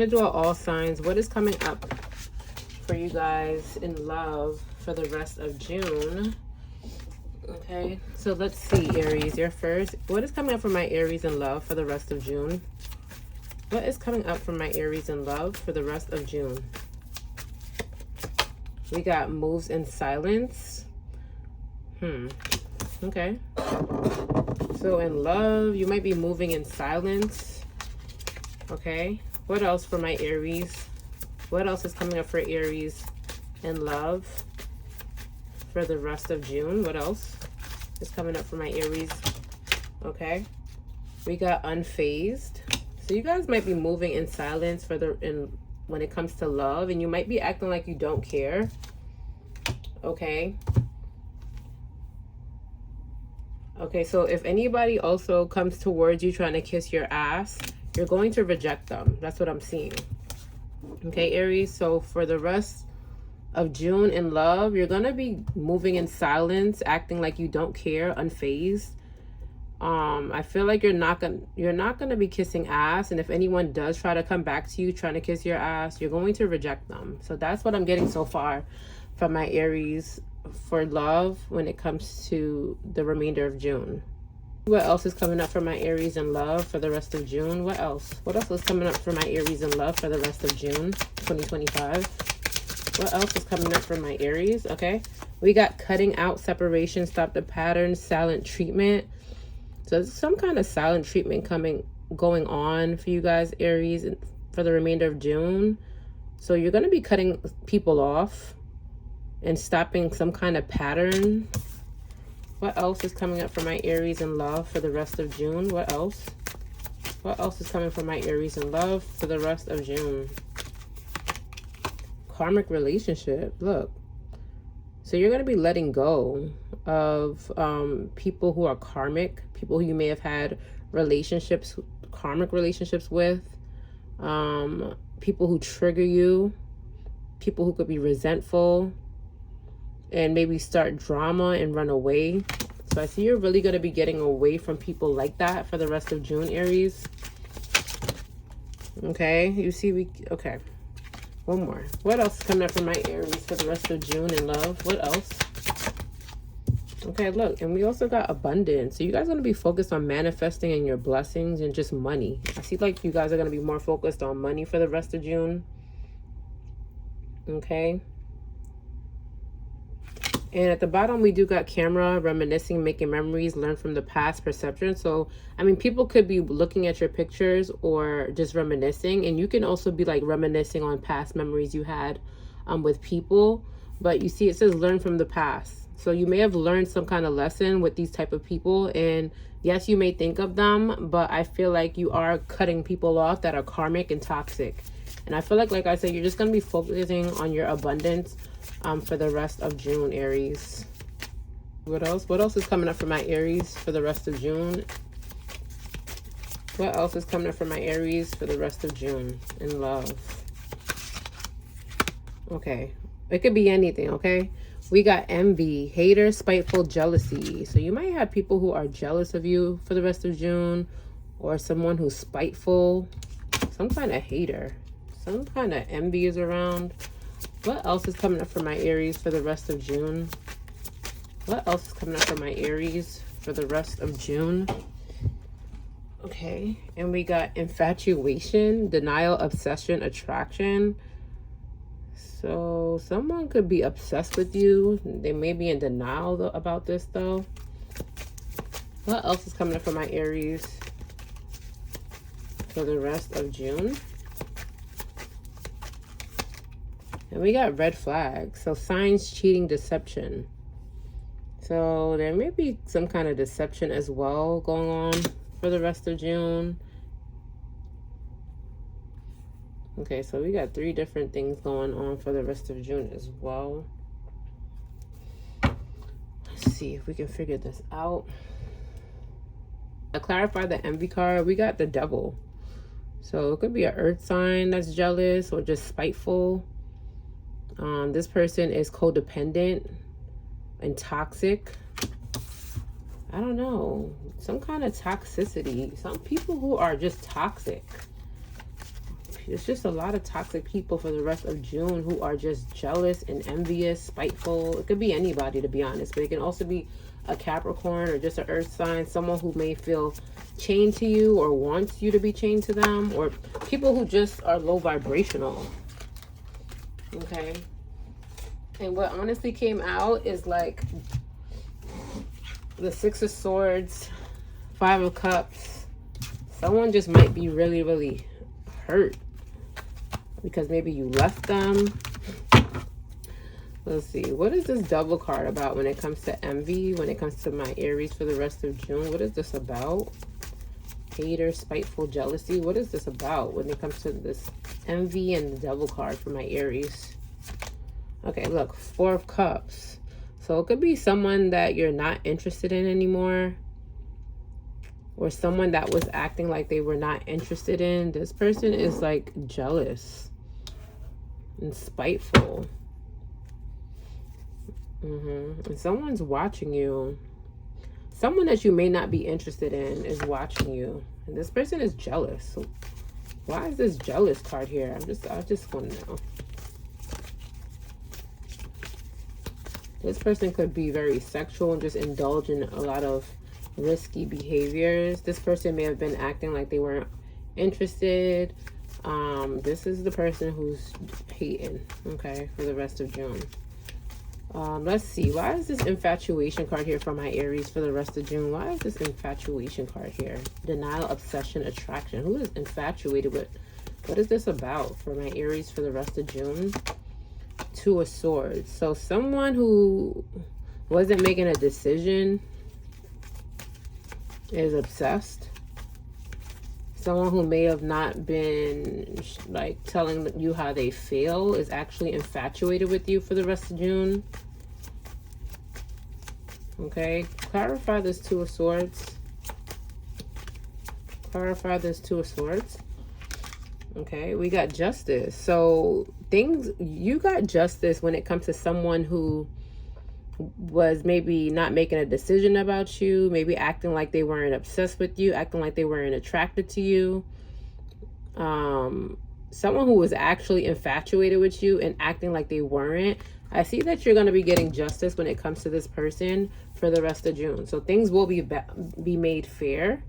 I'm gonna draw all signs. What is coming up for you guys in love for the rest of June? Okay, so let's see, Aries, you're first. What is coming up for my Aries in love for the rest of June? What is coming up for my Aries in love for the rest of June? We got moves in silence. Okay. So in love, you might be moving in silence. Okay. What else for my Aries? What else is coming up for Aries in love for the rest of June? What else is coming up for my Aries? Okay. We got unfazed. So you guys might be moving in silence for when it comes to love, and you might be acting like you don't care. Okay. Okay, so if anybody also comes towards you trying to kiss your ass, you're going to reject them. That's what I'm seeing. Okay, Aries, so for the rest of June in love, you're going to be moving in silence, acting like you don't care, unfazed. I feel like you're not gonna be kissing ass, and if anyone does try to come back to you trying to kiss your ass, you're going to reject them. So that's what I'm getting so far from my Aries for love when it comes to the remainder of June. What else is coming up for my Aries in love for the rest of June? What else is coming up for my Aries in love for the rest of June 2025? What else is coming up for my Aries? Okay, we got cutting out, separation, stop the pattern, silent treatment. So there's some kind of silent treatment going on for you guys, Aries, for the remainder of June. So you're going to be cutting people off and stopping some kind of pattern. What else is coming up for my Aries in love for the rest of June? What else? What else is coming for my Aries in love for the rest of June? Karmic relationship. Look. So you're going to be letting go of people who are karmic, people who you may have had karmic relationships with, people who trigger you, people who could be resentful and maybe start drama and run away. So I see you're really going to be getting away from people like that for the rest of June, Aries. Okay, you see, okay. One more. What else is coming up for my Aries for the rest of June in love? What else? Okay, look, and we also got abundance. So you guys are going to be focused on manifesting and your blessings and just money. I see like you guys are going to be more focused on money for the rest of June. Okay. And at the bottom, we do got camera, reminiscing, making memories, learn from the past, perception. So, I mean, people could be looking at your pictures or just reminiscing. And you can also be like reminiscing on past memories you had with people. But you see, it says learn from the past. So you may have learned some kind of lesson with these type of people. And yes, you may think of them, but I feel like you are cutting people off that are karmic and toxic. And I feel like I said, you're just going to be focusing on your abundance for the rest of June, Aries. What else? What else is coming up for my Aries for the rest of June? What else is coming up for my Aries for the rest of June in love? Okay. It could be anything, okay? We got envy, hater, spiteful, jealousy. So you might have people who are jealous of you for the rest of June, or someone who's spiteful, some kind of hater, some kind of envy is around. What else is coming up for my Aries for the rest of June? What else is coming up for my Aries for the rest of June? Okay, and we got infatuation, denial, obsession, attraction. So someone could be obsessed with you. They may be in denial about this though. What else is coming up for my Aries for the rest of June? And we got red flags. So signs, cheating, deception. So there may be some kind of deception as well going on for the rest of June. Okay, so we got 3 different things going on for the rest of June as well. Let's see if we can figure this out. To clarify the envy card, we got the devil. So it could be an earth sign that's jealous or just spiteful. This person is codependent and toxic. I don't know. Some kind of toxicity. Some people who are just toxic. It's just a lot of toxic people for the rest of June who are just jealous and envious, spiteful. It could be anybody, to be honest, but it can also be a Capricorn or just an earth sign, someone who may feel chained to you or wants you to be chained to them, or people who just are low vibrational. Okay. And what honestly came out is like the Six of Swords, Five of Cups. Someone just might be really, really hurt because maybe you left them. Let's see. What is this double card about when it comes to envy? When it comes to my Aries for the rest of June? What is this about? Hater, spiteful, jealousy. What is this about when it comes to this envy and the devil card for my Aries? Okay, look. Four of Cups. So it could be someone that you're not interested in anymore, or someone that was acting like they were not interested in. This person is like jealous and spiteful. And someone's watching you. Someone that you may not be interested in is watching you. And this person is jealous. So why is this jealous card here? I just want to know. This person could be very sexual and just indulge in a lot of risky behaviors. This person may have been acting like they weren't interested. This is the person who's hating, okay, for the rest of June. Let's see. Why is this infatuation card here for my Aries for the rest of June? Why is this infatuation card here? Denial, obsession, attraction. Who is infatuated with? What is this about for my Aries for the rest of June? Two of Swords. So someone who wasn't making a decision is obsessed. Someone who may have not been like telling you how they feel is actually infatuated with you for the rest of June. Okay, clarify this Two of Swords. Clarify this Two of Swords. Okay, we got Justice. So you got justice when it comes to someone who was maybe not making a decision about you, maybe acting like they weren't obsessed with you, acting like they weren't attracted to you. Someone who was actually infatuated with you and acting like they weren't. I see that you're going to be getting justice when it comes to this person for the rest of June. So things will be made fair.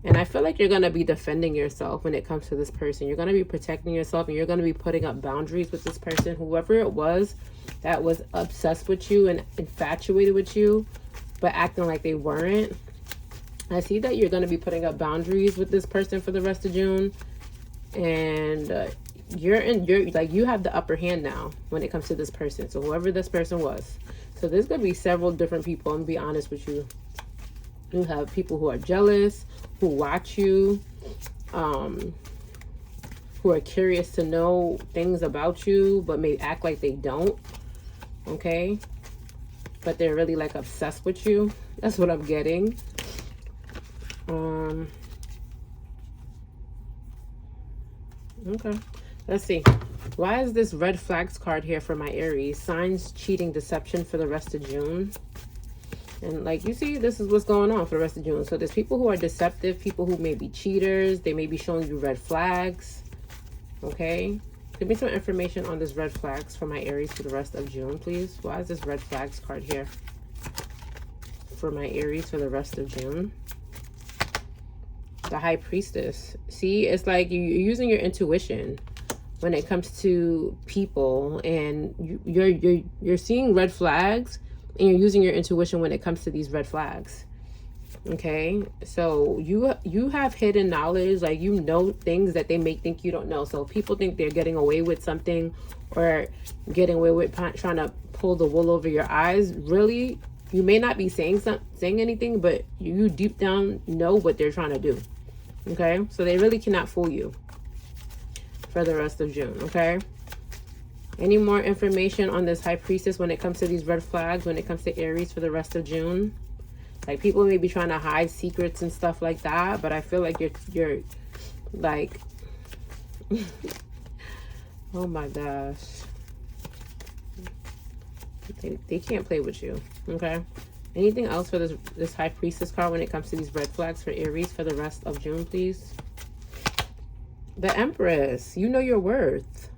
And I feel like you're going to be defending yourself when it comes to this person. You're going to be protecting yourself, and you're going to be putting up boundaries with this person, whoever it was that was obsessed with you and infatuated with you, but acting like they weren't. I see that you're going to be putting up boundaries with this person for the rest of June. And you're like, you have the upper hand now when it comes to this person. So whoever this person was. So there's going to be several different people. I'm going to be honest with you. You have people who are jealous, who watch you, who are curious to know things about you, but may act like they don't. Okay? But they're really like obsessed with you. That's what I'm getting. Okay. Let's see. Why is this red flags card here for my Aries? Signs, cheating, deception for the rest of June. And like you see, this is what's going on for the rest of June. So there's people who are deceptive, people who may be cheaters. They may be showing you red flags. Okay. Give me some information on this red flags for my Aries for the rest of June, please. Why is this red flags card here for my Aries for the rest of June? The High Priestess. See, it's like you're using your intuition when it comes to people, and you're seeing red flags, and you're using your intuition when it comes to these red flags. Okay, so you have hidden knowledge, like you know things that they may think you don't know. So people think they're getting away with something, or getting away with trying to pull the wool over your eyes. Really, you may not be saying anything, but you deep down know what they're trying to do. Okay, so they really cannot fool you for the rest of June. Okay. Any more information on this High Priestess when it comes to these red flags, when it comes to Aries for the rest of June? Like, people may be trying to hide secrets and stuff like that, but I feel like you're like, oh my gosh. They can't play with you, okay? Anything else for this High Priestess card when it comes to these red flags for Aries for the rest of June, please? The Empress. You know your worth.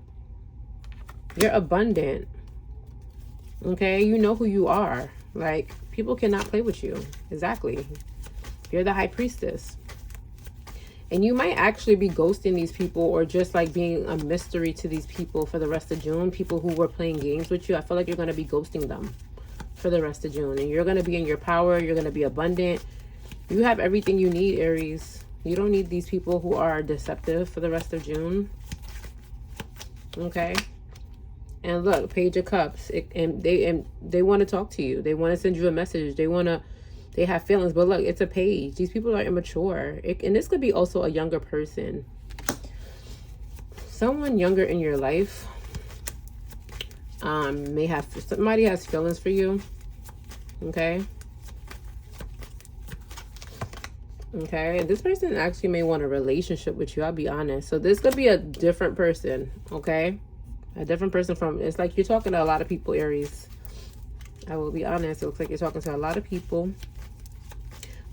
You're abundant. Okay? You know who you are. Like, people cannot play with you. Exactly. You're the High Priestess. And you might actually be ghosting these people, or just like being a mystery to these people for the rest of June. People who were playing games with you, I feel like you're going to be ghosting them for the rest of June. And you're going to be in your power. You're going to be abundant. You have everything you need, Aries. You don't need these people who are deceptive for the rest of June. Okay? And look, Page of Cups. And they want to talk to you. They want to send you a message. They have feelings. But look, it's a page. These people are immature. And this could be also a younger person. Someone younger in your life may have... Somebody has feelings for you. Okay? Okay, and this person actually may want a relationship with you, I'll be honest. So this could be a different person, okay? A different person from... It's like you're talking to a lot of people, Aries. I will be honest. It looks like you're talking to a lot of people.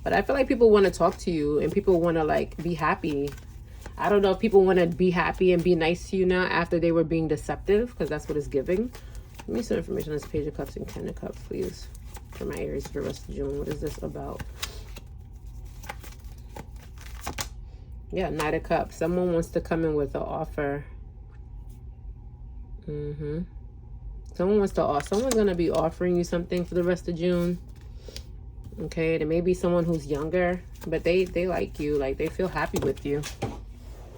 But I feel like people want to talk to you, and people want to, like, be happy. I don't know if people want to be happy and be nice to you now after they were being deceptive, because that's what it's giving. Give me some information on this Page of Cups and Ten of Cups, please. For my Aries for the rest of June. What is this about? Yeah, Knight of Cups. Someone wants to come in with an offer. Someone's going to be offering you something for the rest of June. Okay, there may be someone who's younger, but they like you. Like, they feel happy with you.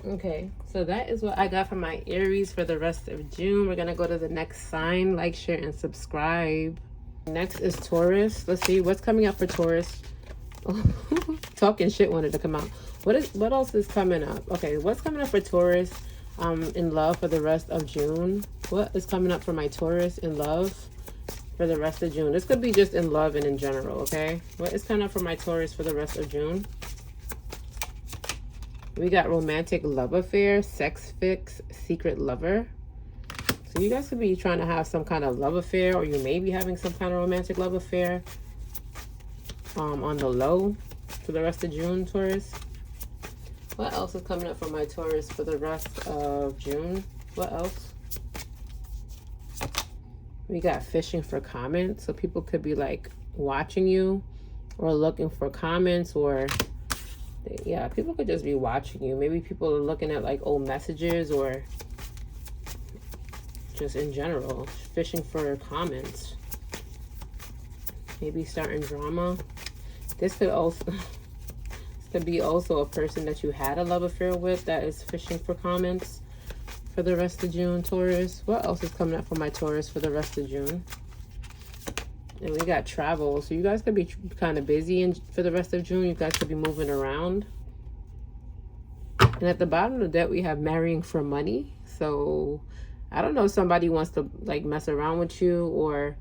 Okay, so that is what I got for my Aries for the rest of June. We're going to go to the next sign. Like, share, and subscribe. Next is Taurus. Let's see what's coming up for Taurus. Talking shit wanted to come out. What else is coming up? Okay, what's coming up for Taurus in love for the rest of June? What is coming up for my Taurus in love for the rest of June? This could be just in love and in general, okay? What is coming up for my Taurus for the rest of June? We got romantic love affair, sex fix, secret lover. So you guys could be trying to have some kind of love affair, or you may be having some kind of romantic love affair on the low for the rest of June, Taurus. What else is coming up for my Taurus for the rest of June? What else? We got fishing for comments. So people could be like watching you or looking for comments, or yeah, people could just be watching you. Maybe people are looking at like old messages, or just in general, fishing for comments. Maybe starting drama. This could also... could be also a person that you had a love affair with that is fishing for comments for the rest of June, Taurus. What else is coming up for my Taurus for the rest of June? And we got travel. So you guys could be kind of busy for the rest of June. You guys could be moving around. And at the bottom of that, we have marrying for money. So I don't know if somebody wants to like mess around with you or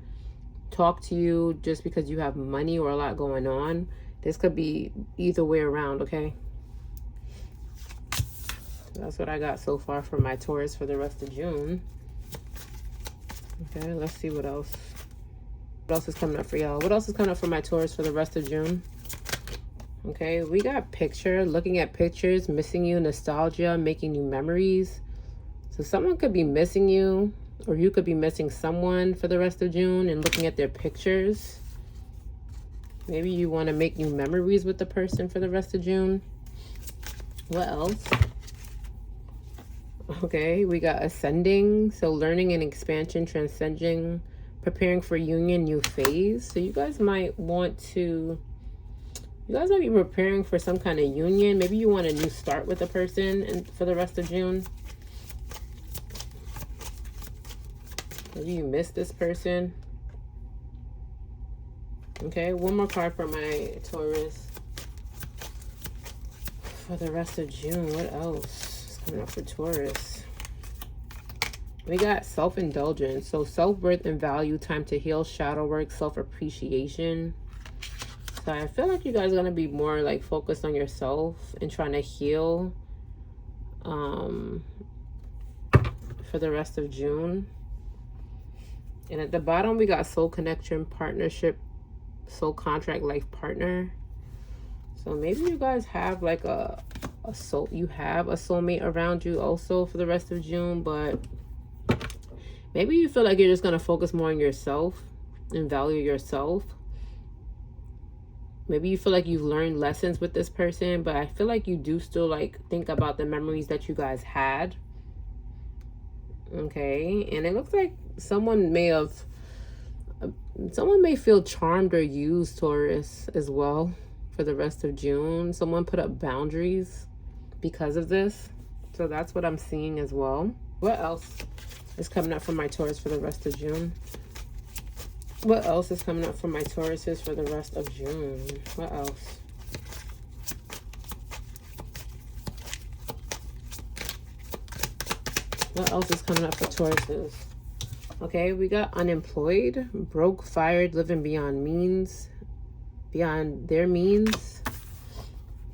talk to you just because you have money or a lot going on. This could be either way around, okay? That's what I got so far for my Taurus for the rest of June. Okay, let's see what else. What else is coming up for y'all? What else is coming up for my Taurus for the rest of June? Okay, we got picture, looking at pictures, missing you, nostalgia, making new memories. So someone could be missing you, or you could be missing someone for the rest of June and looking at their pictures. Maybe you want to make new memories with the person for the rest of June. What else? Okay, we got ascending. So learning and expansion, transcending, preparing for union, new phase. So you guys might want to... You guys might be preparing for some kind of union. Maybe you want a new start with a person for the rest of June. Maybe you miss this person. Okay, one more card for my Taurus for the rest of June. What else is coming up for Taurus? We got self-indulgence. So self-worth and value, time to heal, shadow work, self-appreciation. So I feel like you guys are going to be more like focused on yourself and trying to heal for the rest of June. And at the bottom, we got soul connection, partnership, soul contract, life partner. So maybe you guys have like a you have a soulmate around you also for the rest of June, but maybe you feel like you're just going to focus more on yourself and value yourself. Maybe you feel like you've learned lessons with this person, but I feel like you do still like think about the memories that you guys had. Okay, and it looks like someone may feel charmed or used, Taurus, as well for the rest of June. Someone put up boundaries because of this. So that's what I'm seeing as well. What else is coming up for my Taurus for the rest of June? What else is coming up for my Tauruses for the rest of June? What else? What else is coming up for Tauruses? Okay, we got unemployed, broke, fired, living beyond their means.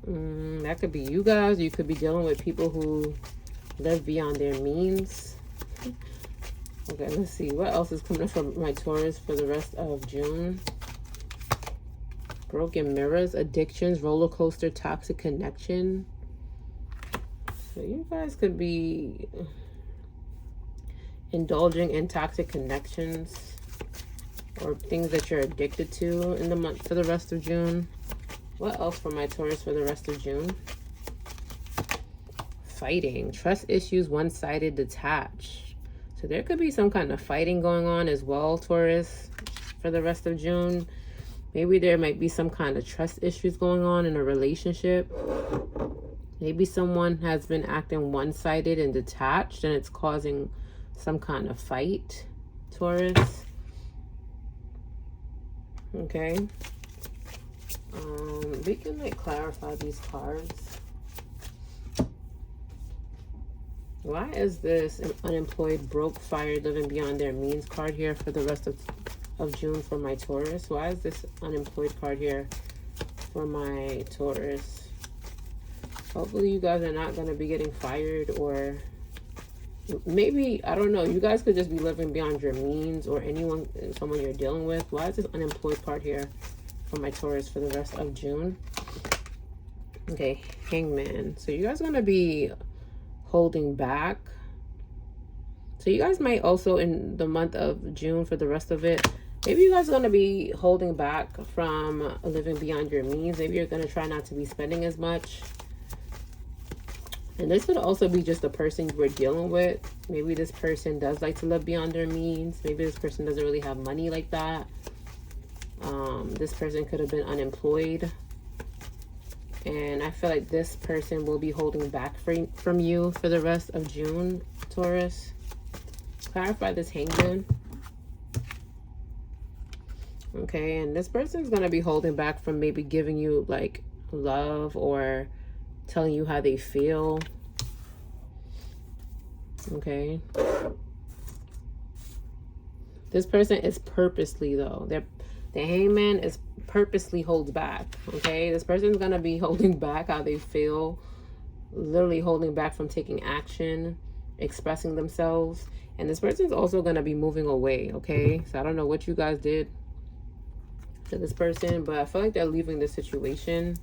That could be you guys. You could be dealing with people who live beyond their means. Okay, let's see. What else is coming up for my Taurus for the rest of June? Broken mirrors, addictions, roller coaster, toxic connection. So you guys could be indulging in toxic connections or things that you're addicted to in the month for the rest of June. What else for my Taurus for the rest of June? Fighting, trust issues, one-sided, detached. So there could be some kind of fighting going on as well, Taurus, for the rest of June. Maybe there might be some kind of trust issues going on in a relationship. Maybe someone has been acting one-sided and detached and it's causing some kind of fight, Taurus. Okay. We can like clarify these cards. Why is this an unemployed, broke, fired, living beyond their means card here for the rest of June for my Taurus? Why is this unemployed card here for my Taurus? Hopefully you guys are not going to be getting fired, or maybe, I don't know, you guys could just be living beyond your means, or someone you're dealing with. Why is this unemployed card here for my Taurus for the rest of June? Okay, Hangman. So you guys are going to be holding back. So you guys might also, in the month of June for the rest of it, maybe you guys are going to be holding back from living beyond your means. Maybe you're going to try not to be spending as much. And this could also be just the person you were dealing with. Maybe this person does like to live beyond their means. Maybe this person doesn't really have money like that. This person could have been unemployed. And I feel like this person will be holding back from you for the rest of June, Taurus. Clarify this Hangman. Okay, and this person is going to be holding back from maybe giving you like love or telling you how they feel. Okay. This person is purposely, though. The Hangman is purposely holds back. Okay. This person is going to be holding back how they feel. Literally holding back from taking action, expressing themselves. And this person is also going to be moving away. Okay. So I don't know what you guys did to this person, but I feel like they're leaving the situation.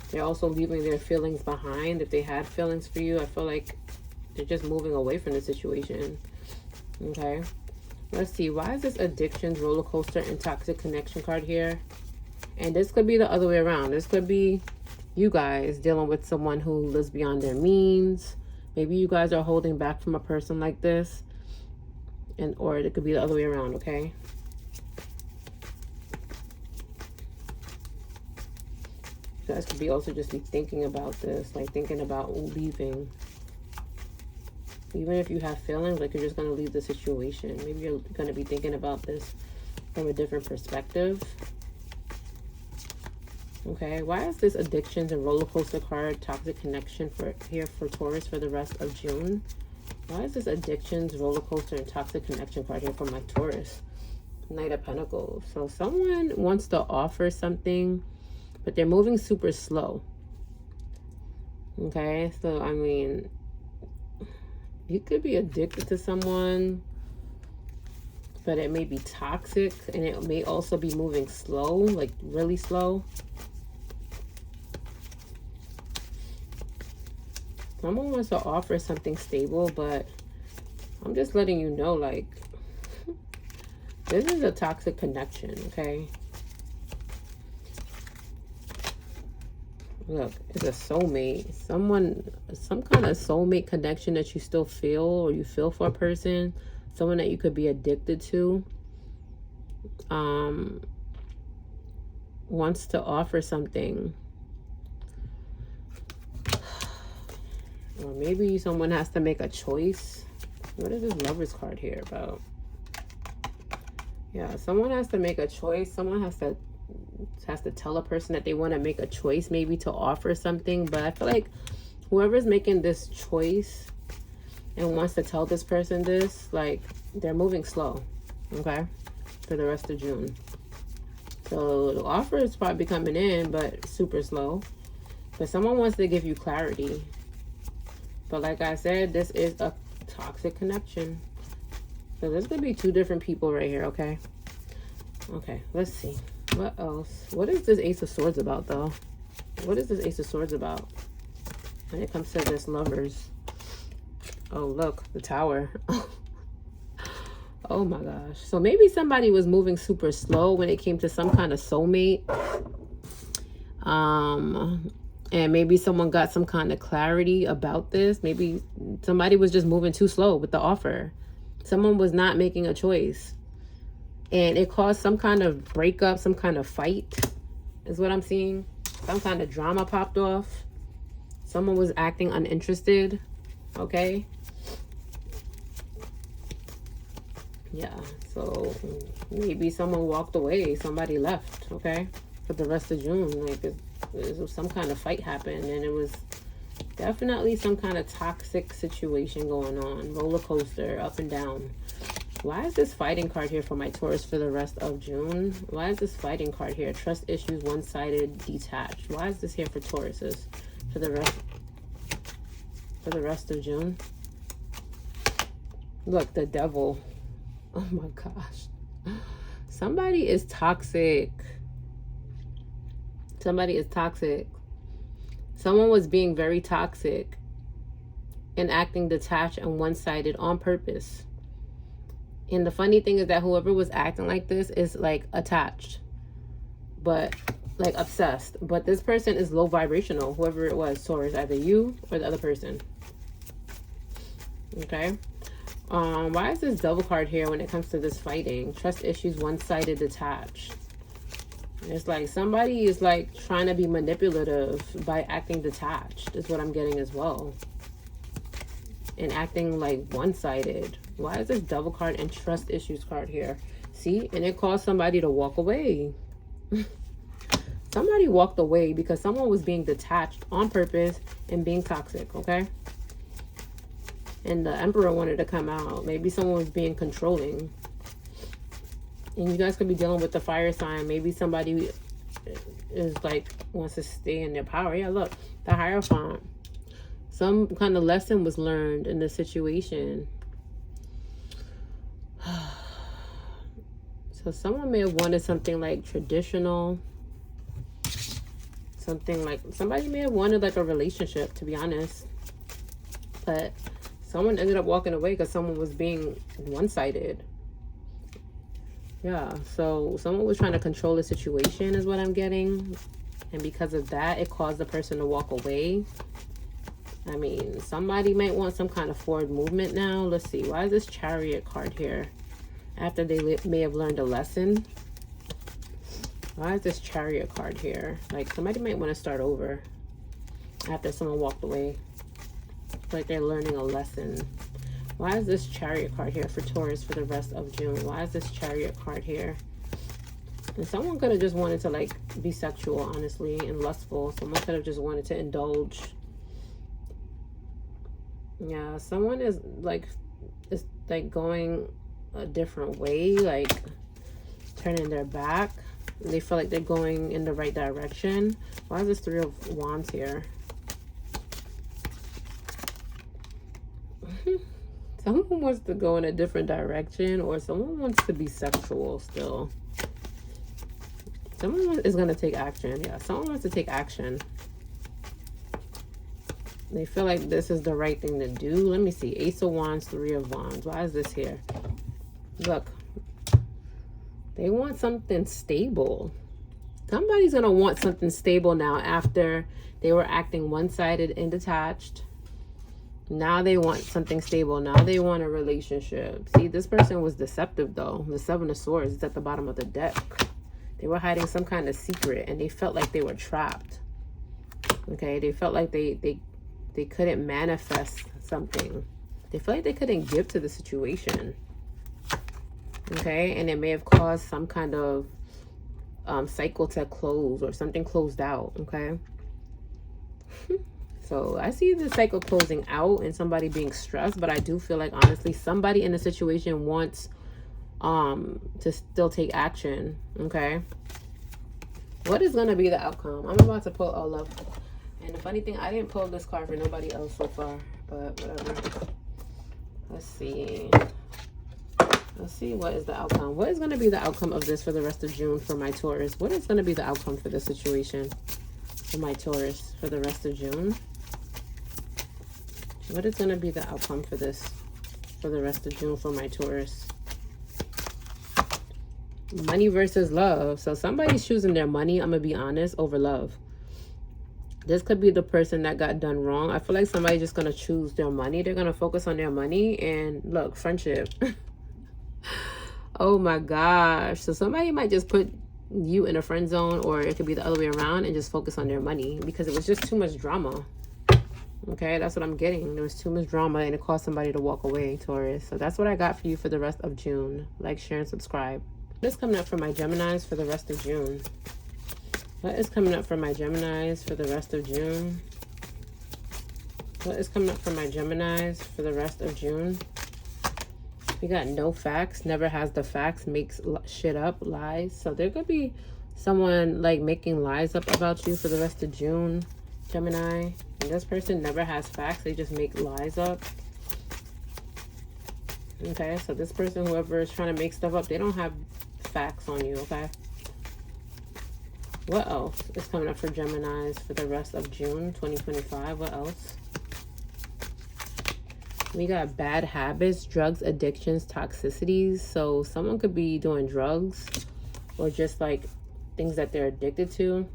They're also leaving their feelings behind. If they had feelings for you, I feel like they're just moving away from the situation. Okay. Let's see. Why is this addictions, roller coaster, and toxic connection card here? And this could be the other way around. This could be you guys dealing with someone who lives beyond their means. Maybe you guys are holding back from a person like this. Or it could be the other way around, okay? You guys could be also just be thinking about this, like thinking about leaving. Even if you have feelings, like you're just going to leave the situation. Maybe you're going to be thinking about this from a different perspective. Okay, why is this addictions and roller coaster card, toxic connection here for Taurus for the rest of June? Why is this addictions, roller coaster, and toxic connection card here for my Taurus? Knight of Pentacles. So someone wants to offer something, but they're moving super slow. Okay, so I mean, you could be addicted to someone, but it may be toxic, and it may also be moving slow, like really slow. Someone wants to offer something stable, but I'm just letting you know, like, this is a toxic connection, okay? Look, it's a soulmate. Some kind of soulmate connection that you still feel, or you feel for a person. Someone that you could be addicted to. Wants to offer something. Or maybe someone has to make a choice. What is this Lover's card here about? Yeah, someone has to make a choice. Someone has to tell a person that they want to make a choice, maybe to offer something. But I feel like whoever's making this choice and wants to tell this person this, like, they're moving slow, okay, for the rest of June. So the offer is probably coming in, but super slow. But someone wants to give you clarity. But like I said, this is a toxic connection. So there's going to be two different people right here, okay? Okay, let's see. What else? What is this Ace of Swords about, though? What is this Ace of Swords about when it comes to this Lovers? Oh, look, the Tower. Oh my gosh. So maybe somebody was moving super slow when it came to some kind of soulmate. And maybe someone got some kind of clarity about this. Maybe somebody was just moving too slow with the offer. Someone was not making a choice. And it caused some kind of breakup, some kind of fight, is what I'm seeing. Some kind of drama popped off. Someone was acting uninterested. Okay. Yeah, so maybe someone walked away. Somebody left, okay, for the rest of June. Like, some kind of fight happened, and it was definitely some kind of toxic situation going on. Roller coaster, up and down. Why is this fighting card here for my Taurus for the rest of June? Why is this fighting card here? Trust issues, one-sided, detached. Why is this here for Tauruses for the rest of June? Look, the Devil. Oh my gosh. Somebody is toxic. Somebody is toxic. Someone was being very toxic and acting detached and one-sided on purpose. And the funny thing is that whoever was acting like this is like attached, but like obsessed. But this person is low vibrational, whoever it was, Taurus, either you or the other person. Okay. Why is this Devil card here when it comes to this fighting? Trust issues, one-sided, detached. It's like somebody is like trying to be manipulative by acting detached, is what I'm getting as well. And acting like one-sided. Why is this Devil card and trust issues card here? See, and it caused somebody to walk away. Somebody walked away because someone was being detached on purpose and being toxic, okay? And the Emperor wanted to come out. Maybe someone was being controlling. And you guys could be dealing with the fire sign. Maybe somebody is like, wants to stay in their power. Yeah, look, the Hierophant. Some kind of lesson was learned in this situation. So someone may have wanted something like traditional. Something like, somebody may have wanted like a relationship, to be honest. But someone ended up walking away because someone was being one-sided. Yeah, so someone was trying to control the situation is what I'm getting. And because of that, it caused the person to walk away. I mean, somebody might want some kind of forward movement now. Let's see. Why is this Chariot card here? After they may have learned a lesson. Why is this Chariot card here? Like, somebody might want to start over after someone walked away. Like they're learning a lesson. Why is this Chariot card here for Taurus for the rest of June? Why is this Chariot card here? And someone could have just wanted to like be sexual, honestly, and lustful. Someone could have just wanted to indulge. Yeah, someone is like going a different way, like turning their back. They feel like they're going in the right direction. Why is this Three of Wands here? Someone wants to go in a different direction, or someone wants to be sexual still. Someone is going to take action. Yeah, someone wants to take action. They feel like this is the right thing to do. Let me see. Ace of Wands, Three of Wands. Why is this here? Look. They want something stable. Somebody's going to want something stable now after they were acting one-sided and detached. Now they want something stable. Now they want a relationship. See, this person was deceptive, though. The Seven of Swords is at the bottom of the deck. They were hiding some kind of secret, and they felt like they were trapped. Okay? They felt like they couldn't manifest something. They felt like they couldn't give to the situation. Okay? And it may have caused some kind of cycle to close or something closed out. Okay? So I see the cycle closing out and somebody being stressed, but I do feel like, honestly, somebody in the situation wants to still take action. Okay? What is going to be the outcome? I'm about to pull all love. And the funny thing, I didn't pull this card for nobody else so far, but whatever. Let's see. Let's see what is the outcome. What is going to be the outcome of this for the rest of June for my Taurus? What is going to be the outcome for this situation for my Taurus for the rest of June? What is going to be the outcome for this for the rest of June for my Taurus? Money versus love. So somebody's choosing their money, I'm going to be honest, over love. This could be the person that got done wrong. I feel like somebody's just going to choose their money. They're going to focus on their money and look, friendship. Oh my gosh. So somebody might just put you in a friend zone, or it could be the other way around and just focus on their money because it was just too much drama. Okay, that's what I'm getting. There was too much drama and it caused somebody to walk away, Taurus. So that's what I got for you for the rest of June. Like, share, and subscribe. What is coming up for my Geminis for the rest of June? What is coming up for my Geminis for the rest of June? What is coming up for my Geminis for the rest of June? We got no facts, never has the facts, makes shit up, lies. So there could be someone like making lies up about you for the rest of June, Gemini. And this person never has facts, they just make lies up. Okay, so this person, whoever is trying to make stuff up, they don't have facts on you, okay? What else is coming up for Geminis for the rest of June 2025? What else? We got bad habits, drugs, addictions, toxicities. So someone could be doing drugs or just like things that they're addicted to.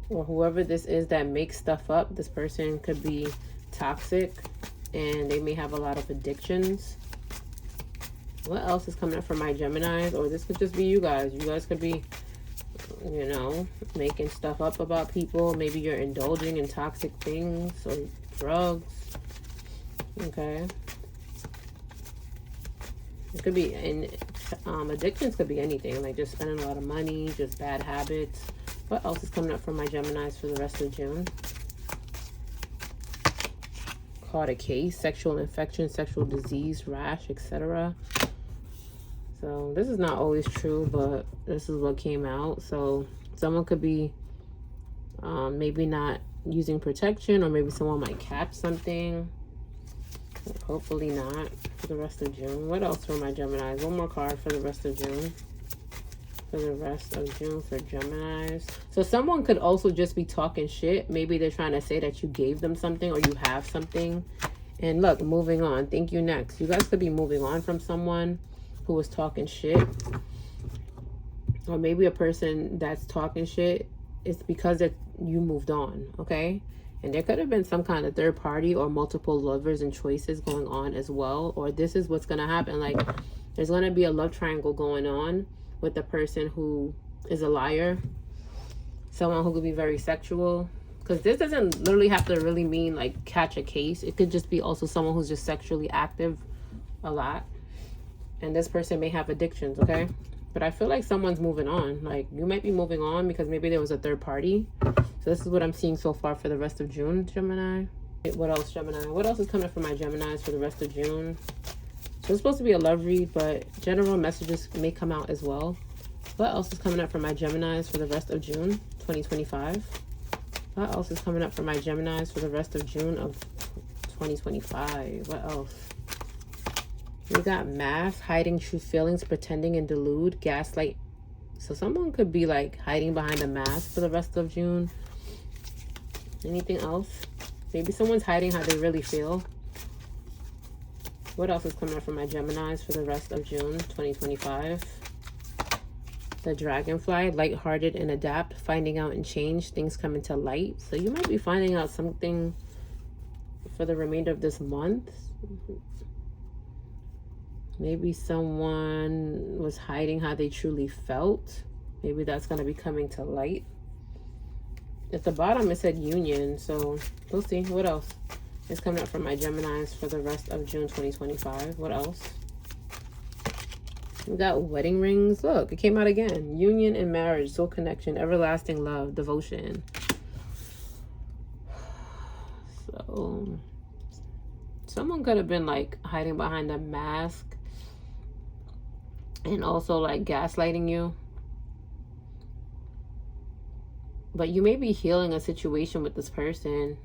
Or whoever this is that makes stuff up, this person could be toxic and they may have a lot of addictions. What else is coming up for my Geminis? Or this could just be you guys. You guys could be, you know, making stuff up about people. Maybe you're indulging in toxic things or drugs. Okay. It could be, and addictions could be anything, like just spending a lot of money, just bad habits. What else is coming up for my Geminis for the rest of June? Caught a case, sexual infection, sexual disease, rash, etc. So this is not always true, but this is what came out. So someone could be maybe not using protection, or maybe someone might catch something. Hopefully not for the rest of June. What else for my Geminis? One more card for the rest of June. For the rest of June for Geminis. So someone could also just be talking shit. Maybe they're trying to say that you gave them something or you have something. And look, moving on. Thank you, next. You guys could be moving on from someone who was talking shit. Or maybe a person that's talking shit, it's because that you moved on, okay? And there could have been some kind of third party or multiple lovers and choices going on as well. Or this is what's going to happen. Like, there's going to be a love triangle going on with the person who is a liar. Someone who could be very sexual. Because this doesn't literally have to really mean, like, catch a case. It could just be also someone who's just sexually active a lot. And this person may have addictions, okay? But I feel like someone's moving on. Like, you might be moving on because maybe there was a third party. So this is what I'm seeing so far for the rest of June, Gemini. What else, Gemini? What else is coming up for my Geminis for the rest of June? So it's supposed to be a love read, but general messages may come out as well. What else is coming up for my Geminis for the rest of June 2025? What else is coming up for my Geminis for the rest of June of 2025? What else? We got mask, hiding true feelings, pretending and delude, gaslight. So someone could be like hiding behind a mask for the rest of June. Anything else? Maybe someone's hiding how they really feel. What else is coming up for my Geminis for the rest of June 2025? The Dragonfly, lighthearted and adapt, finding out and change, things come into light. So you might be finding out something for the remainder of this month. Maybe someone was hiding how they truly felt. Maybe that's going to be coming to light. At the bottom, it said union. So we'll see. What else is coming up for my Geminis for the rest of June 2025? What else? We got wedding rings. Look, it came out again. Union and marriage, soul connection, everlasting love, devotion. So someone could have been like hiding behind a mask and also like gaslighting you. But you may be healing a situation with this person.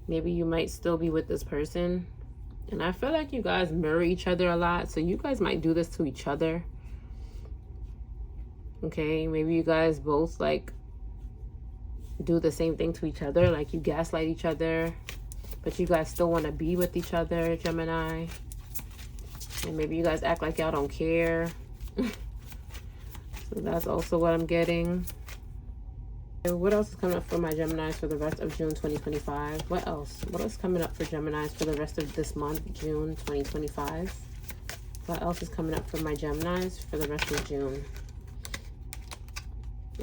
Maybe you might still be with this person. And I feel like you guys mirror each other a lot. So you guys might do this to each other. Okay, maybe you guys both like do the same thing to each other. Like you gaslight each other. But you guys still want to be with each other, Gemini. And maybe you guys act like y'all don't care. So that's also what I'm getting. What else is coming up for my Geminis for the rest of June 2025? What else? What else is coming up for Geminis for the rest of this month, June 2025? What else is coming up for my Geminis for the rest of June?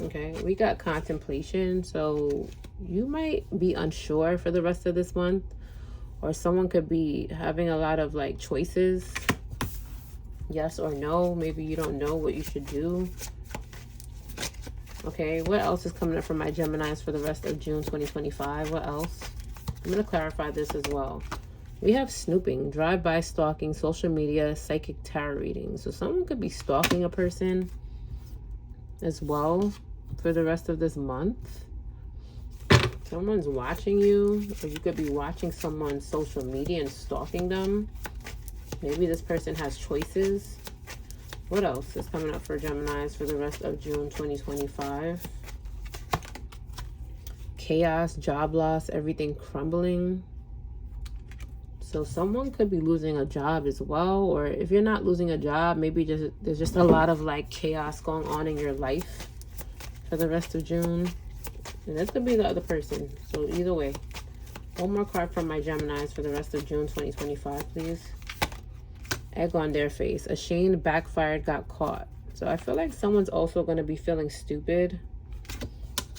Okay, we got contemplation. So you might be unsure for the rest of this month. Or someone could be having a lot of like choices. Yes or no. Maybe you don't know what you should do. Okay, what else is coming up for my Geminis for the rest of June 2025? What else? I'm going to clarify this as well. We have snooping, drive-by stalking, social media, psychic tarot reading. So someone could be stalking a person as well for the rest of this month. Someone's watching you, or you could be watching someone's social media and stalking them. Maybe this person has choices. What else is coming up for Geminis for the rest of June 2025? Chaos, job loss, everything crumbling. So someone could be losing a job as well. Or if you're not losing a job, maybe there's just a lot of like chaos going on in your life for the rest of June. And this could be the other person. So either way. One more card from my Geminis for the rest of June 2025, please. Egg on their face. Ashamed, backfired, got caught. So I feel like someone's also going to be feeling stupid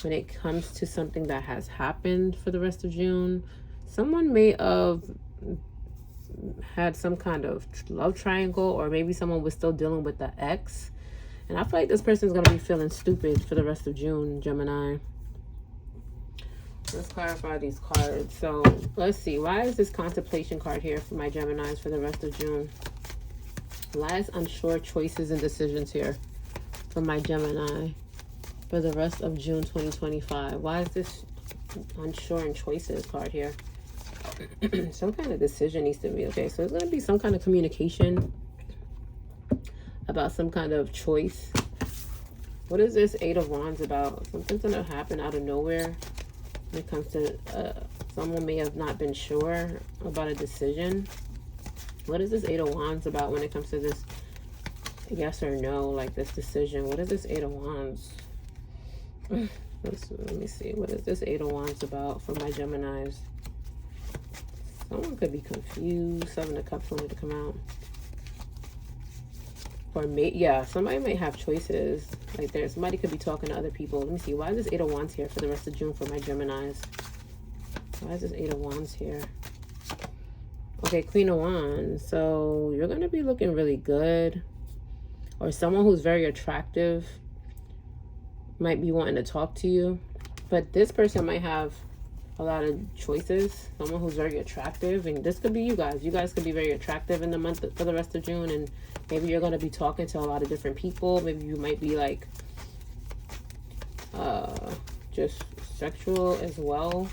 when it comes to something that has happened for the rest of June. Someone may have had some kind of love triangle, or maybe someone was still dealing with the ex. And I feel like this person's going to be feeling stupid for the rest of June, Gemini. Let's clarify these cards. So let's see. Why is this contemplation card here for my Geminis for the rest of June? Why is unsure choices and decisions here for my Gemini for the rest of June 2025? Why is this unsure and choices card here? Some kind of decision needs to be. Okay, so there's going to be some kind of communication about some kind of choice. What is this Eight of Wands about? Something's going to happen out of nowhere when it comes to someone may have not been sure about a decision. What is this Eight of Wands about when it comes to this yes or no, like this decision? What is this Eight of Wands? Let me see. What is this Eight of Wands about for my Geminis? Someone could be confused. Seven of Cups wanted to come out. Or yeah, somebody might have choices. Like somebody could be talking to other people. Let me see. Why is this Eight of Wands here for the rest of June for my Geminis? Why is this Eight of Wands here? Okay, Queen of Wands. So you're going to be looking really good. Or someone who's very attractive might be wanting to talk to you. But this person might have a lot of choices. Someone who's very attractive. And this could be you guys. You guys could be very attractive in the month for the rest of June. And maybe you're going to be talking to a lot of different people. Maybe you might be like just sexual as well.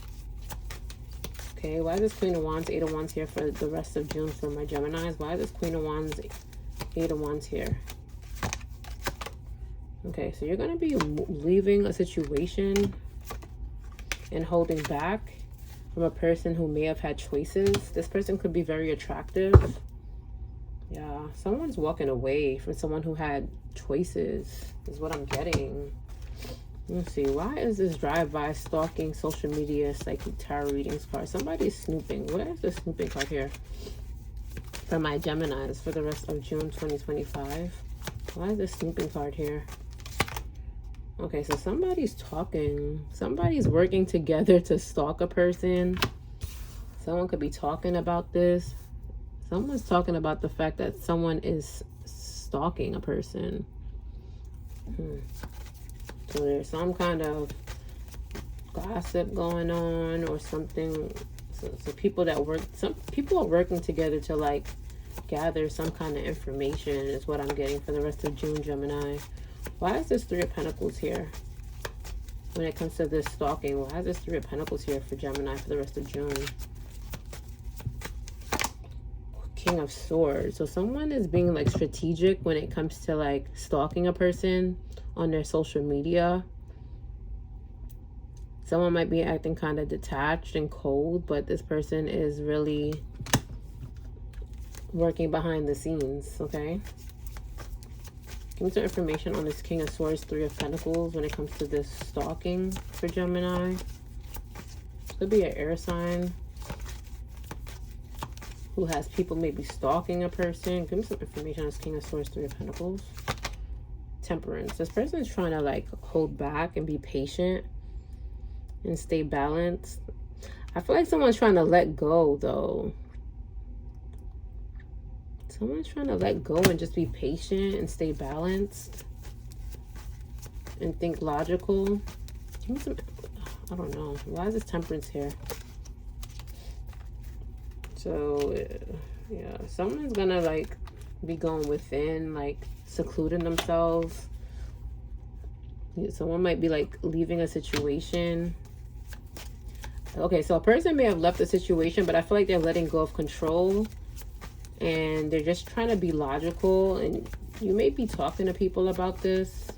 Okay, why is this Queen of Wands, Eight of Wands here for the rest of June for my Geminis? Why is this Queen of Wands, Eight of Wands here? Okay, so you're going to be leaving a situation and holding back. from a person who may have had choices. This person could be very attractive. Yeah, someone's walking away from someone who had choices is what I'm getting. Let's see, why is this drive-by stalking social media psychic tarot readings card? Somebody's snooping. What is the snooping card here for my Geminis for the rest of June 2025? Why is this snooping card here? Okay, so somebody's talking. Somebody's working together to stalk a person. Someone could be talking about this. Someone's talking about the fact that someone is stalking a person. So there's some kind of gossip going on or something. So people that work, some people are working together to like gather some kind of information is what I'm getting for the rest of June, Gemini. Why is this 3 of Pentacles here? When it comes to this stalking, why is this 3 of Pentacles here for Gemini for the rest of June? King of Swords. So someone is being like strategic when it comes to like stalking a person on their social media. Someone might be acting kind of detached and cold, but this person is really working behind the scenes, okay? Give me some information on this King of Swords, 3 of Pentacles when it comes to this stalking for Gemini. Could be an air sign who has people maybe stalking a person. Give me some information on this King of Swords, 3 of Pentacles. Temperance. This person is trying to like hold back and be patient and stay balanced. I feel like someone's trying to let go though. Someone's trying to let go and just be patient and stay balanced and think logical. Give me some, I don't know. Why is this Temperance here? So yeah, someone's gonna like be going within, like secluding themselves. Someone might be like leaving a situation. Okay, so a person may have left a situation, but I feel like they're letting go of control and they're just trying to be logical. And you may be talking to people about this.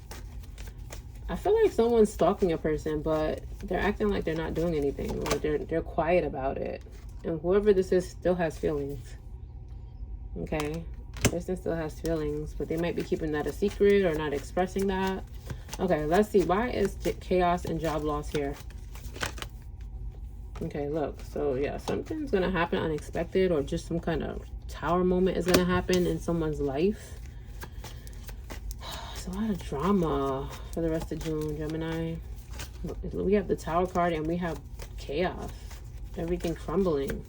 I feel like someone's stalking a person, but they're acting like they're not doing anything, or they're quiet about it. And whoever this is still has feelings. Okay, person still has feelings, but they might be keeping that a secret or not expressing that. Okay, let's see. Why is chaos and job loss here? Okay, look. So yeah, something's gonna happen unexpected, or just some kind of tower moment is gonna happen in someone's life. It's a lot of drama for the rest of June, Gemini. We have the Tower card and we have chaos. Everything crumbling.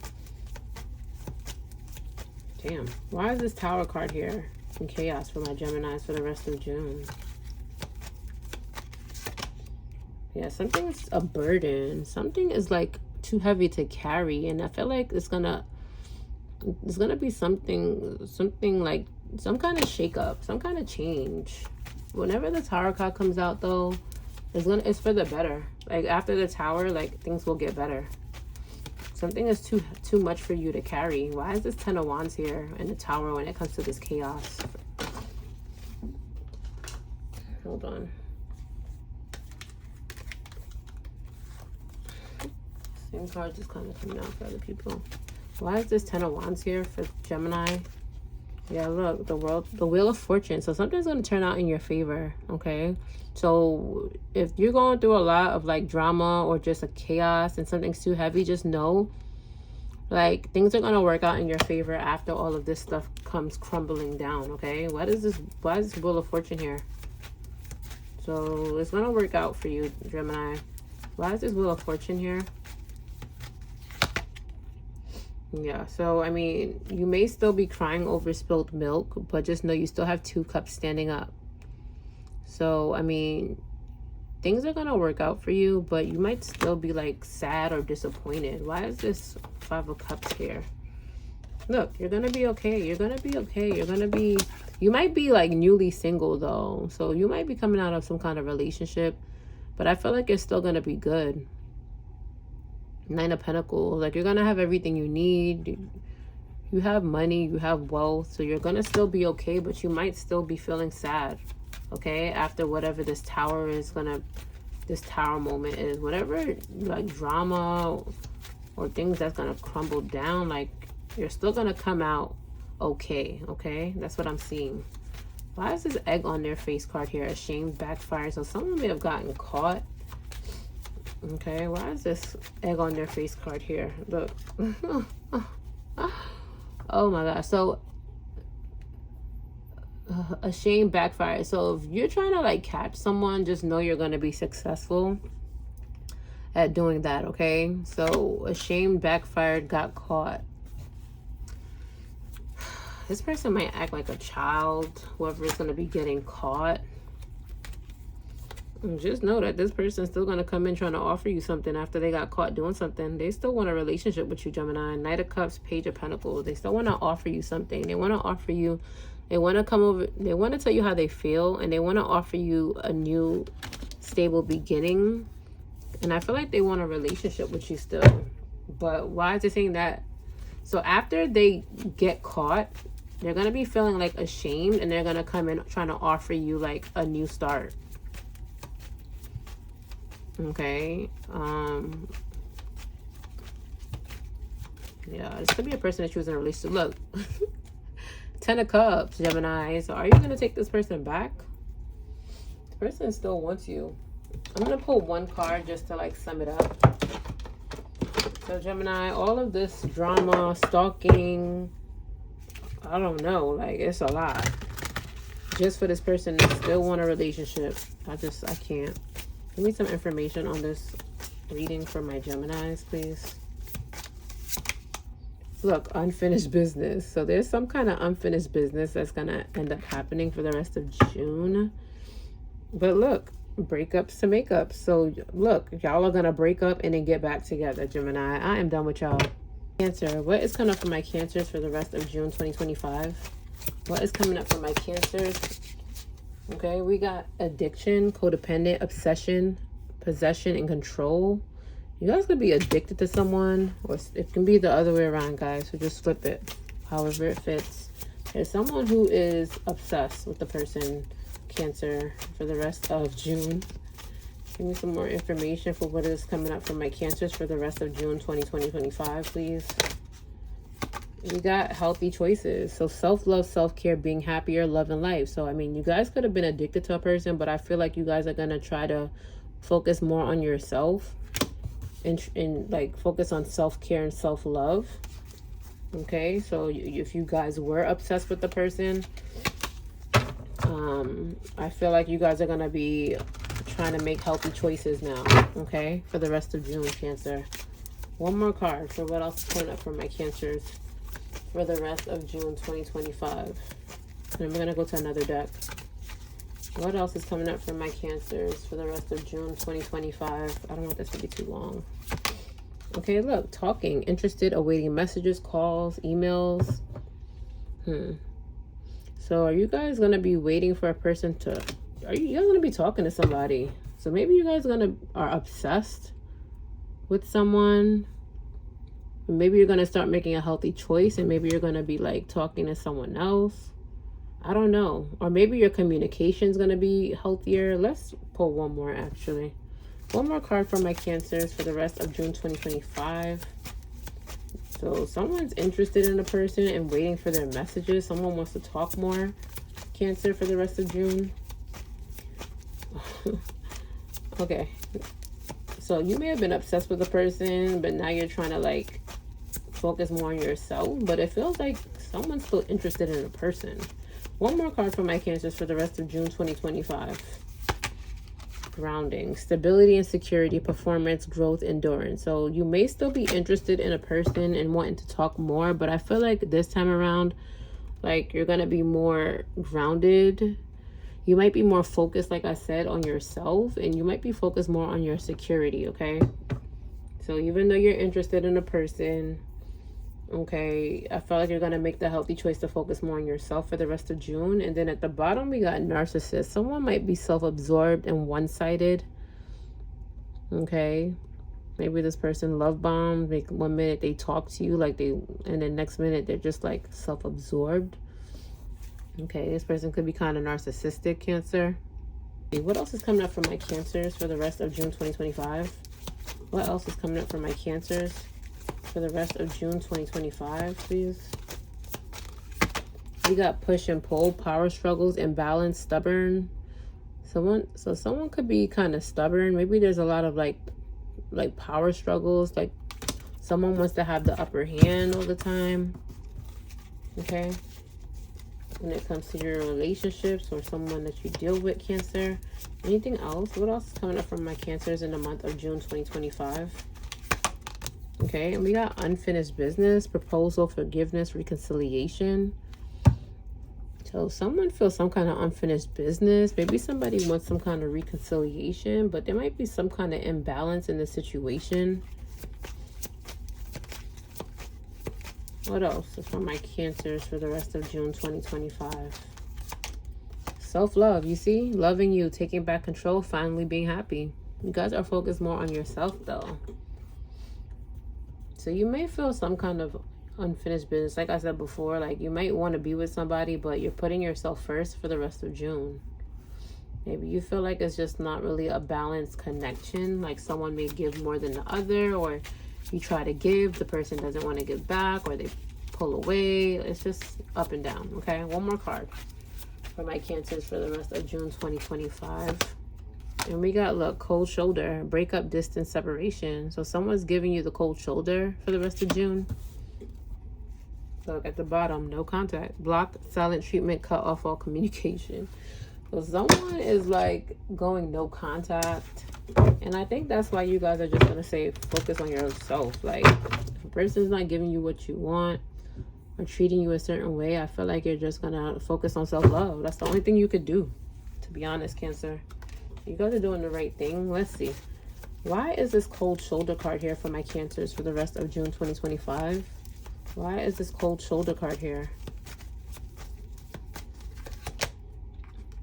Damn. Why is this Tower card here in chaos for my Geminis for the rest of June? Yeah, something's a burden. Something is like too heavy to carry, and I feel like it's gonna be something like some kind of shakeup, some kind of change. Whenever the Tower card comes out though, it's for the better. Like after the Tower, like things will get better. Something is too much for you to carry. Why is this 10 of Wands here in the Tower when it comes to this chaos? Hold on. Same card just kind of coming out for other people. Why is this 10 of Wands here for Gemini? Yeah, look, the Wheel of Fortune. So something's going to turn out in your favor, okay? So if you're going through a lot of like drama or just a chaos and something's too heavy, just know like things are going to work out in your favor after all of this stuff comes crumbling down, okay? Why is this Wheel of Fortune here? So it's going to work out for you, Gemini. Why is this Wheel of Fortune here? Yeah, so I mean, you may still be crying over spilled milk, but just know you still have 2 cups standing up. So I mean, things are gonna work out for you, but you might still be like sad or disappointed. Why is this 5 of Cups here? Look, you're gonna be okay. You're gonna be okay. You might be like newly single though, so you might be coming out of some kind of relationship, but I feel like it's still gonna be good. 9 of Pentacles, like you're gonna have everything you need. You have money, you have wealth, so you're gonna still be okay, but you might still be feeling sad, okay, after whatever this Tower moment is, whatever like drama or things that's gonna crumble down. Like, you're still gonna come out okay. Okay, that's what I'm seeing. Why is this egg on their face card here? Ashamed, backfire. So someone may have gotten caught. Okay, why is this egg on their face card here? Look. Oh my gosh. So ashamed, backfire. So if you're trying to like catch someone, just know you're going to be successful at doing that. Okay, so ashamed, backfired, got caught. This person might act like a child, whoever is going to be getting caught. And just know that this person's still going to come in trying to offer you something after they got caught doing something. They still want a relationship with you, Gemini. Knight of Cups, Page of Pentacles. They still want to offer you something. They want to offer you, they want to come over, they want to tell you how they feel, and they want to offer you a new stable beginning. And I feel like they want a relationship with you still. But why is it saying that? So after they get caught, they're going to be feeling like ashamed, and they're going to come in trying to offer you like a new start. Okay. Yeah, this could be a person that you was in a relationship. Look. 10 of Cups, Gemini. So are you going to take this person back? This person still wants you. I'm going to pull one card just to like sum it up. So Gemini, all of this drama, stalking, I don't know, like it's a lot. Just for this person to still want a relationship. I can't. Give me some information on this reading for my Geminis, please. Look, unfinished business. So there's some kind of unfinished business that's going to end up happening for the rest of June. But look, breakups to makeups. So look, y'all are going to break up and then get back together, Gemini. I am done with y'all. Cancer. What is coming up for my Cancers for the rest of June 2025? What is coming up for my Cancers? Okay, we got addiction, codependent, obsession, possession, and control. You guys could be addicted to someone, or it can be the other way around, guys. So just flip it however it fits. There's someone who is obsessed with the person, Cancer, for the rest of June. Give me some more information for what is coming up for my Cancers for the rest of June 2025, please. We got healthy choices. So self-love, self-care, being happier, love, and life. So, I mean, you guys could have been addicted to a person, but I feel like you guys are going to try to focus more on yourself and like focus on self-care and self-love. Okay, so if you guys were obsessed with the person, I feel like you guys are going to be trying to make healthy choices now. Okay, for the rest of June, Cancer. One more card for what else is coming up for my Cancers for the rest of June 2025. And we're going to go to another deck. What else is coming up for my Cancers for the rest of June 2025? I don't want this to be too long. Okay, look, talking, interested, awaiting messages, calls, emails. So are you guys going to be waiting for a person to... Are you guys going to be talking to somebody? So maybe you guys are obsessed with someone. Maybe you're going to start making a healthy choice, and maybe you're going to be like talking to someone else. I don't know. Or maybe your communication is going to be healthier. Let's pull one more, actually. One more card for my Cancers for the rest of June 2025. So someone's interested in a person and waiting for their messages. Someone wants to talk more, Cancer, for the rest of June. Okay. So you may have been obsessed with a person, but now you're trying to like focus more on yourself. But it feels like someone's still interested in a person. One more card for my Cancers for the rest of June 2025. Grounding, stability and security, performance, growth, endurance. So you may still be interested in a person and wanting to talk more, but I feel like this time around, like you're going to be more grounded. You might be more focused, like I said, on yourself, and you might be focused more on your security, okay? So even though you're interested in a person, okay, I feel like you're going to make the healthy choice to focus more on yourself for the rest of June. And then at the bottom, we got narcissist. Someone might be self-absorbed and one-sided, okay? Maybe this person love bombed. Like 1 minute they talk to you, like and the next minute they're just like self-absorbed. Okay, this person could be kind of narcissistic, Cancer. Okay, what else is coming up for my Cancers for the rest of June 2025? What else is coming up for my Cancers for the rest of June 2025, please. We got push and pull, power struggles, imbalance, stubborn. Someone could be kind of stubborn. Maybe there's a lot of like power struggles. Like someone wants to have the upper hand all the time. Okay. When it comes to your relationships or someone that you deal with, Cancer. Anything else? What else is coming up from my Cancers in the month of June 2025? Okay, and we got unfinished business, proposal, forgiveness, reconciliation. So someone feels some kind of unfinished business. Maybe somebody wants some kind of reconciliation, but there might be some kind of imbalance in the situation. What else is for my Cancers for the rest of June 2025? Self-love, you see? Loving you, taking back control, finally being happy. You guys are focused more on yourself, though. So you may feel some kind of unfinished business. Like I said before, like you might want to be with somebody, but you're putting yourself first for the rest of June. Maybe you feel like it's just not really a balanced connection. Like someone may give more than the other, or you try to give, the person doesn't want to give back, or they pull away. It's just up and down. Okay, one more card for my Cancers for the rest of June 2025. And we got, look, cold shoulder, breakup, distance, separation. So someone's giving you the cold shoulder for the rest of June. Look at the bottom, no contact, blocked, silent treatment, cut off all communication. So someone is like going no contact. And I think that's why you guys are just going to say focus on yourself. Like if a person's not giving you what you want or treating you a certain way, I feel like you're just going to focus on self-love. That's the only thing you could do, to be honest, Cancer. You guys are doing the right thing. Let's see. Why is this cold shoulder card here for my Cancers for the rest of June 2025? Why is this cold shoulder card here?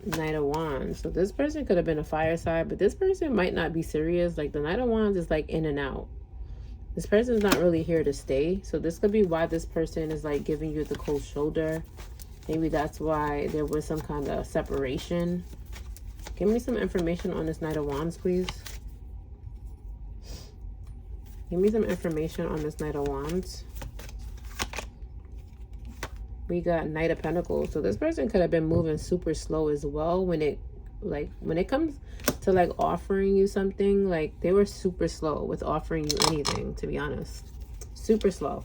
Knight of Wands. So this person could have been a fire sign, but this person might not be serious. Like the Knight of Wands is like in and out. This person's not really here to stay. So this could be why this person is like giving you the cold shoulder. Maybe that's why there was some kind of separation. Give me some information on this Knight of Wands, please. Give me some information on this Knight of Wands. We got Knight of Pentacles. So this person could have been moving super slow as well when it comes to like offering you something. Like they were super slow with offering you anything, to be honest. Super slow.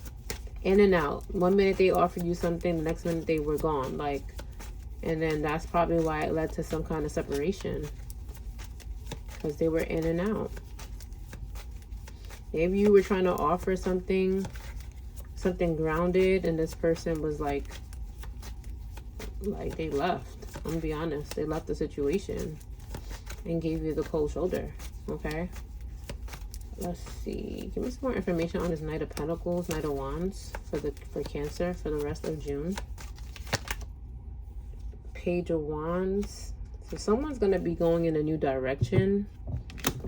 In and out. One minute they offered you something, the next minute they were gone. Like, and then that's probably why it led to some kind of separation. Because they were in and out. Maybe you were trying to offer something grounded, and this person was like they left. I'm gonna be honest, they left the situation and gave you the cold shoulder. Okay, let's see, give me some more information on this Knight of Pentacles, Knight of Wands for Cancer for the rest of June. Page of Wands. So someone's gonna be going in a new direction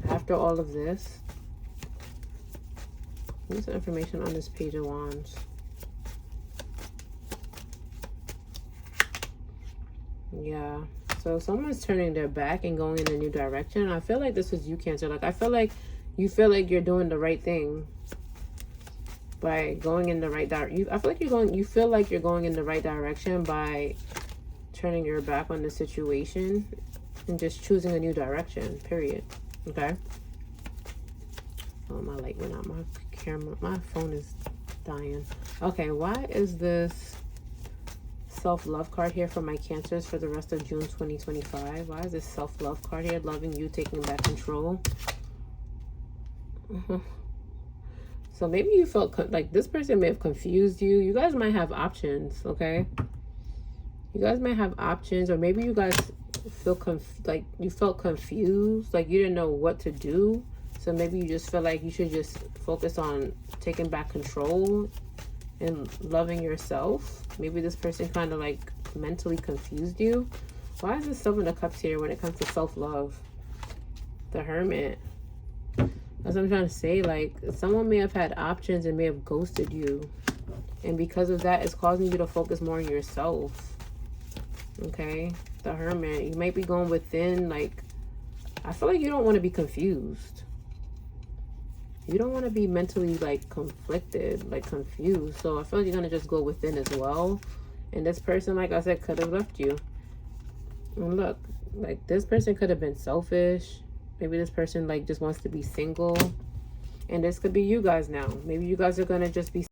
after all of this. Give me some information on this Page of Wands. Yeah. So someone's turning their back and going in a new direction. I feel like this was you, Cancer. Like I feel like you feel like you're doing the right thing by going in the right direction. I feel like you feel like you're going in the right direction by turning your back on the situation and just choosing a new direction, period. Okay. Oh, my light went out. My camera, my phone is dying. Okay, why is this self-love card here for my Cancers for the rest of June 2025? Why is this self-love card here? Loving you, taking back control. So maybe you felt like this person may have confused you. You guys might have options, okay? You guys might have options, or maybe you guys feel like you felt confused, like you didn't know what to do. So maybe you just feel like you should just focus on taking back control and loving yourself. Maybe this person kind of like mentally confused you. Why is this 7 of Cups here when it comes to self-love? The Hermit. That's what I'm trying to say. Like someone may have had options and may have ghosted you. And because of that, it's causing you to focus more on yourself. Okay? The Hermit. You might be going within, like, I feel like you don't want to be confused. You don't want to be mentally like conflicted, like confused. So I feel like you're going to just go within as well. And this person, like I said, could have left you. And look, like this person could have been selfish. Maybe this person like just wants to be single. And this could be you guys now. Maybe you guys are going to just be